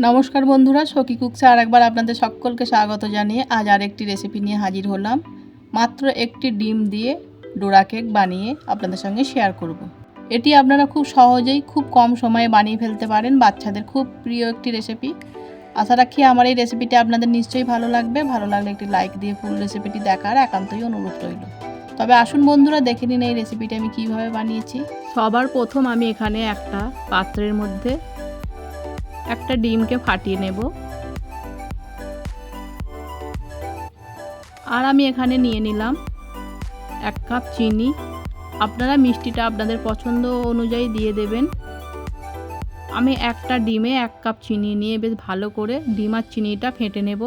নমস্কার বন্ধুরা, সখী কুকসে আরেকবার আপনাদের সকলকে স্বাগত জানিয়ে আজ আরেকটি রেসিপি নিয়ে হাজির হলাম। মাত্র একটি ডিম দিয়ে ডোরা কেক বানিয়ে আপনাদের সঙ্গে শেয়ার করব। এটি আপনারা খুব সহজেই খুব কম সময়ে বানিয়ে ফেলতে পারেন। বাচ্চাদের খুব প্রিয় একটি রেসিপি। আশা রাখি আমার এই রেসিপিটি আপনাদের নিশ্চয়ই ভালো লাগবে। ভালো লাগলে একটি লাইক দিয়ে ফুল রেসিপিটি দেখার একান্তই অনুরোধ রইল। তবে আসুন বন্ধুরা, দেখে নিন এই রেসিপিটি আমি কিভাবে বানিয়েছি। সবার প্রথম আমি এখানে একটা পাত্রের মধ্যে একটা ডিমকে ফাটিয়ে নেব। আর আমি এখানে নিয়ে নিলাম 1 কাপ চিনি। আপনারা মিষ্টিটা আপনাদের পছন্দ অনুযায়ী দিয়ে দেবেন। আমি একটা ডিমে 1 কাপ চিনি নিয়ে বেশ ভালো করে ডিম আর চিনিটা ফেটে নেব।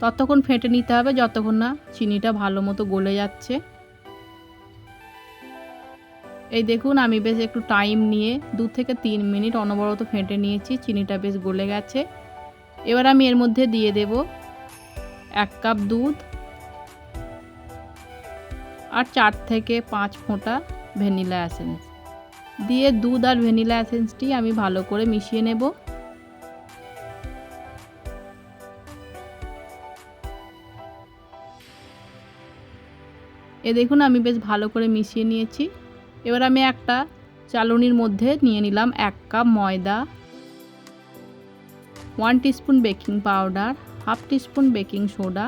ততক্ষণ ফেটে নিতে হবে যতক্ষণ না চিনিটা ভালো মতো গলে যাচ্ছে। এই দেখুন, আমি বেশ একটু টাইম নিয়ে 2 থেকে 3 মিনিট অনবরত ফেটে নিয়েছি। চিনিটা বেশ গলে গেছে। এবার আমি এর মধ্যে দিয়ে দেব 1 কাপ দুধ আর 4 থেকে 5 ফোঁটা ভ্যানিলা এসেন্স দিয়ে দুধ আর ভ্যানিলা এসেন্সটি আমি ভালো করে মিশিয়ে নেব। দেখুন, আমি বেশ ভালো করে মিশিয়ে নিয়েছি। এবার আমি একটা চালনির মধ্যে নিয়ে নিলাম 1 কাপ ময়দা, 1 teaspoon baking powder, half teaspoon baking soda.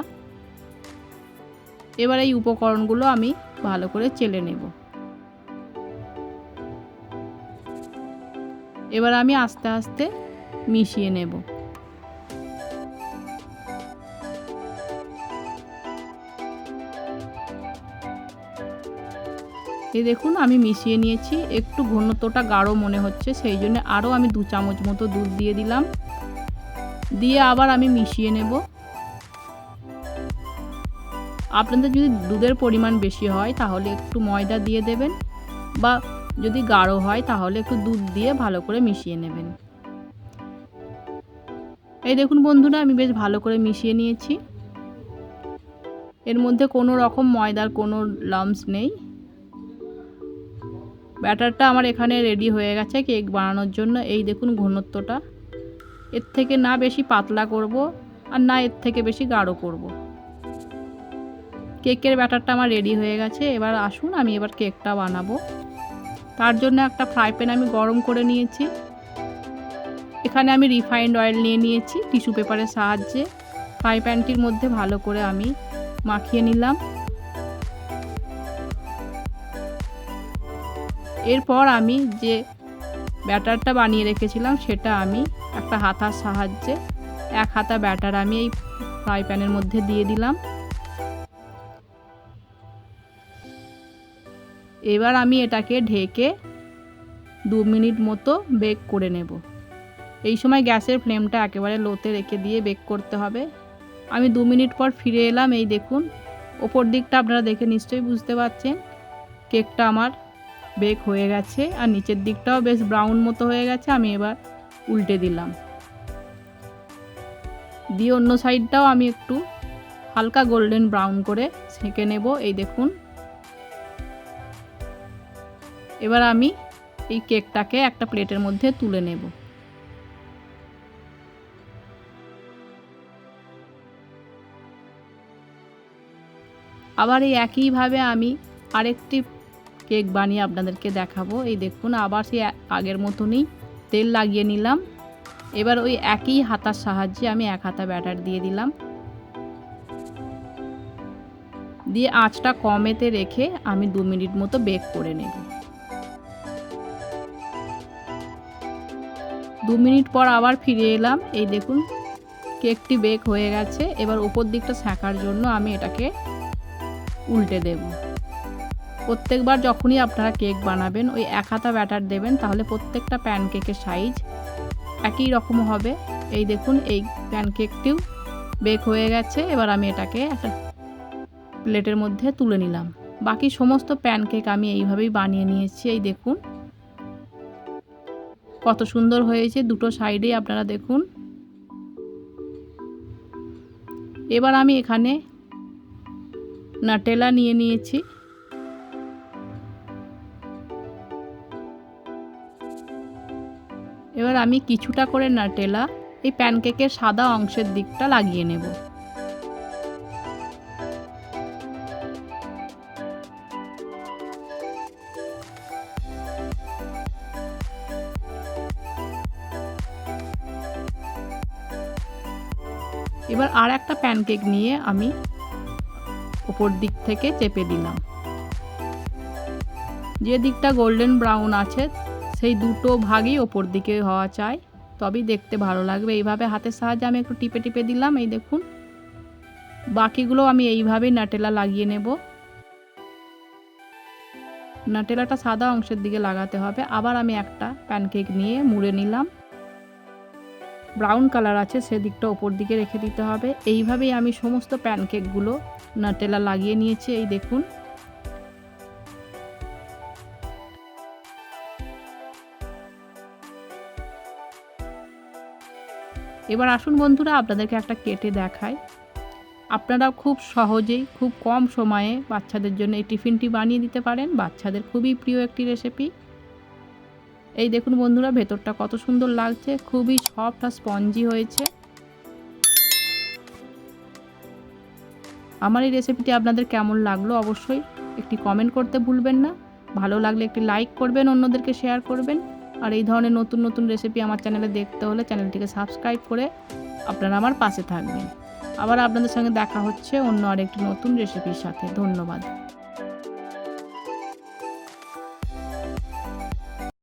এবার এই উপকরণগুলো আমি ভালো করে চেলে নেব। এবার আমি আস্তে আস্তে মিশিয়ে নেব। দেখুন, আমি মিশিয়ে নিয়েছি। একটু ঘনত্বটা গাঢ় মনে হচ্ছে, সেই জন্য আরও আমি 2 চামচ মতো দুধ দিয়ে দিলাম। দিয়ে আবার আমি মিশিয়ে নেব। আপনাদের যদি দুধের পরিমাণ বেশি হয় তাহলে একটু ময়দা দিয়ে দেবেন, বা যদি গাঢ় হয় তাহলে একটু দুধ দিয়ে ভালো করে মিশিয়ে নেবেন। দেখুন বন্ধুরা, আমি বেশ ভালো করে মিশিয়ে নিয়েছি। এর মধ্যে কোনো রকম ময়দার কোনো লাম্পস নেই। ব্যাটারটা আমার এখানে রেডি হয়ে গেছে কেক বানানোর জন্য। এই দেখুন ঘনত্বটা, এর থেকে না বেশি পাতলা করব আর না এর থেকে বেশি গাঢ় করব। কেকের ব্যাটারটা আমার রেডি হয়ে গেছে। এবার আসুন আমি কেকটা বানাবো। তার জন্য একটা ফ্রাই প্যান আমি গরম করে নিয়েছি। এখানে আমি রিফাইন্ড অয়েল নিয়ে নিয়েছি টিস্যু পেপারের সাহায্যে। ফ্রাই প্যানটির মধ্যে ভালো করে আমি মাখিয়ে নিলাম। এরপর আমি যে ব্যাটারটা বানিয়ে রেখেছিলাম সেটা আমি একটা হাতার সাহায্যে 1 হাতা ব্যাটার আমি এই ফ্রাই প্যানের মধ্যে দিয়ে দিলাম। এবার আমি এটাকে ঢেকে 2 মিনিট মতো বেক করে নেব। এই সময় গ্যাসের ফ্লেমটা একেবারে লোতে রেখে দিয়ে বেক করতে হবে। আমি 2 মিনিট পর ফিরে এলাম। এই দেখুন, ওপর দিকটা আপনারা দেখে নিশ্চয়ই বুঝতে পারছেন কেকটা আমার বেক হয়ে গেছে, আর নিচের দিকটাও বেশ ব্রাউন মতো হয়ে গেছে। আমি এবার উল্টে দিলাম, দিয়ে অন্য সাইডটাও আমি একটু হালকা গোল্ডেন ব্রাউন করে সেঁকে নেব। এই দেখুন, এবার আমি এই কেকটাকে একটা প্লেটের মধ্যে তুলে নেব। আবার এই একইভাবে আমি আরেকটি কেক বানিয়ে আপনাদেরকে দেখাবো। এই দেখুন, আবার সেই আগের মতনই তেল লাগিয়ে নিলাম। এবার ওই একই হাতার সাহায্যে আমি 1 হাতা ব্যাটার দিয়ে দিলাম, দিয়ে আঁচটা কমেতে রেখে আমি 2 মিনিট মতো বেক করে নেব। 2 মিনিট পর আবার ফিরে এলাম। এই দেখুন, কেকটি বেক হয়ে গেছে। এবার উপর দিকটা সেঁকার জন্য আমি এটাকে উল্টে দেব। প্রত্যেকবার যখনই আপনারা কেক বানাবেন ওই 1 হাতা ব্যাটার দেবেন, তাহলে প্রত্যেকটা প্যানকেকের সাইজ একই রকম হবে। এই দেখুন, এই প্যানকেকটিও বেক হয়ে গেছে। এবার আমি এটাকে একটা প্লেটের মধ্যে তুলে নিলাম। বাকি সমস্ত প্যানকেক আমি এইভাবেই বানিয়ে নিয়েছি। এই দেখুন কত সুন্দর হয়েছে দুটো সাইডেই, আপনারা দেখুন। এবার আমি এখানে নাটেলা নিয়ে নিয়েছি। এবার এবার আমি কিছুটা করে নাটেলা এই প্যানকেকের সাদা অংশের দিকটা লাগিয়ে নেব। এবার আর একটা প্যানকেক নিয়ে আমি উপর দিক থেকে চেপে দিলাম। যে দিকটা গোল্ডেন ব্রাউন আছে সেই দুটো ভাগই ওপর দিকে হওয়া চাই, তবেই দেখতে ভালো লাগবে। এইভাবে হাতের সাহায্যে আমি একটু টিপে টিপে দিলাম। এই দেখুন, বাকিগুলো আমি এইভাবেই নাটেলা লাগিয়ে নেব। নাটেলাটা সাদা অংশের দিকে লাগাতে হবে। আবার আমি একটা প্যানকেক নিয়ে মুড়ে নিলাম। ব্রাউন কালার আছে সেদিকটা ওপর দিকে রেখে দিতে হবে। এইভাবেই আমি সমস্ত প্যানকেকগুলো নাটেলা লাগিয়ে নিয়েছি। এই দেখুন, এবার আসুন বন্ধুরা আপনাদেরকে একটা কেটে দেখাই। আপনারা খুব সহজেই খুব কম সময়ে বাচ্চাদের জন্য এই টিফিনটি বানিয়ে দিতে পারেন। বাচ্চাদের খুবই প্রিয় একটি রেসিপি। এই দেখুন বন্ধুরা, ভেতরটা কত সুন্দর লাগছে, খুবই সফট আর স্পঞ্জি হয়েছে। আমার এই রেসিপিটি আপনাদের কেমন লাগলো অবশ্যই একটি কমেন্ট করতে ভুলবেন না। ভালো লাগলে একটি লাইক করবেন, অন্যদেরকে শেয়ার করবেন। আর এই ধরনের নতুন নতুন রেসিপি আমার চ্যানেলে দেখতে হলে চ্যানেলটিকে সাবস্ক্রাইব করে আপনারা আমার পাশে থাকবেন। আবার আপনাদের সঙ্গে দেখা হচ্ছে অন্য আরেকটি নতুন রেসিপির সাথে। ধন্যবাদ।